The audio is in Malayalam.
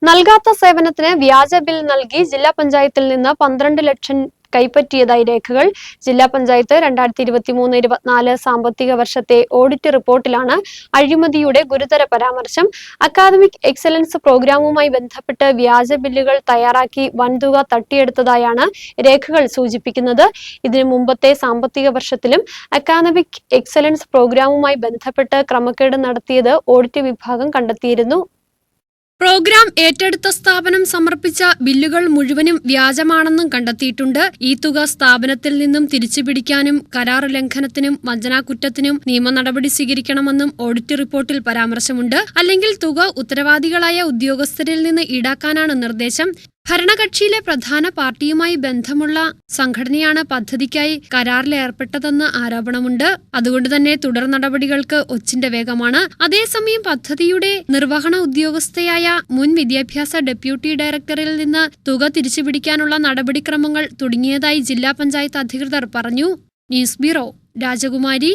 നൽകാത്ത സേവനത്തിന് വ്യാജ ബിൽ നൽകി ജില്ലാ പഞ്ചായത്തിൽ നിന്ന് 12 ലക്ഷം കൈപ്പറ്റിയതായി രേഖകൾ. ജില്ലാ പഞ്ചായത്ത് 2023-24 സാമ്പത്തിക വർഷത്തെ ഓഡിറ്റ് റിപ്പോർട്ടിലാണ് അഴിമതിയുടെ ഗുരുതര പരാമർശം. അക്കാദമിക് എക്സലൻസ് പ്രോഗ്രാമുമായി ബന്ധപ്പെട്ട് വ്യാജ ബില്ലുകൾ തയ്യാറാക്കി വൻതുക തട്ടിയെടുത്തതായാണ് രേഖകൾ സൂചിപ്പിക്കുന്നത്. ഇതിനു മുമ്പത്തെ സാമ്പത്തിക വർഷത്തിലും അക്കാദമിക് എക്സലൻസ് പ്രോഗ്രാമുമായി ബന്ധപ്പെട്ട് ക്രമക്കേട് നടത്തിയത് ഓഡിറ്റ് വിഭാഗം കണ്ടെത്തിയിരുന്നു. പ്രോഗ്രാം ഏറ്റെടുത്ത സ്ഥാപനം സമർപ്പിച്ച ബില്ലുകൾ മുഴുവനും വ്യാജമാണെന്നും കണ്ടെത്തിയിട്ടുണ്ട്. ഈ തുക സ്ഥാപനത്തിൽ നിന്നും തിരിച്ചുപിടിക്കാനും കരാർ ലംഘനത്തിനും വഞ്ചനാകുറ്റത്തിനും നിയമ നടപടി സ്വീകരിക്കണമെന്നും ഓഡിറ്റ് റിപ്പോർട്ടിൽ പരാമർശമുണ്ട്. അല്ലെങ്കിൽ തുക ഉത്തരവാദികളായ ഉദ്യോഗസ്ഥരിൽ നിന്ന് ഈടാക്കാനാണ് നിർദ്ദേശം. ഭരണകക്ഷിയിലെ പ്രധാന പാർട്ടിയുമായി ബന്ധമുള്ള സംഘടനയാണ് പദ്ധതിക്കായി കരാറിൽ ഏർപ്പെട്ടതെന്ന് ആരോപണമുണ്ട്. അതുകൊണ്ട് തന്നെ തുടർ നടപടികൾക്ക് ഒച്ചിന്റെ വേഗമാണ്. അതേസമയം പദ്ധതിയുടെ നിർവഹണ ഉദ്യോഗസ്ഥയായ മുൻ വിദ്യാഭ്യാസ ഡെപ്യൂട്ടി ഡയറക്ടറിൽ നിന്ന് തുക തിരിച്ചുപിടിക്കാനുള്ള നടപടിക്രമങ്ങൾ തുടങ്ങിയതായി ജില്ലാ പഞ്ചായത്ത് അധികൃതർ പറഞ്ഞു. ന്യൂസ് ബ്യൂറോ, രാജകുമാരി.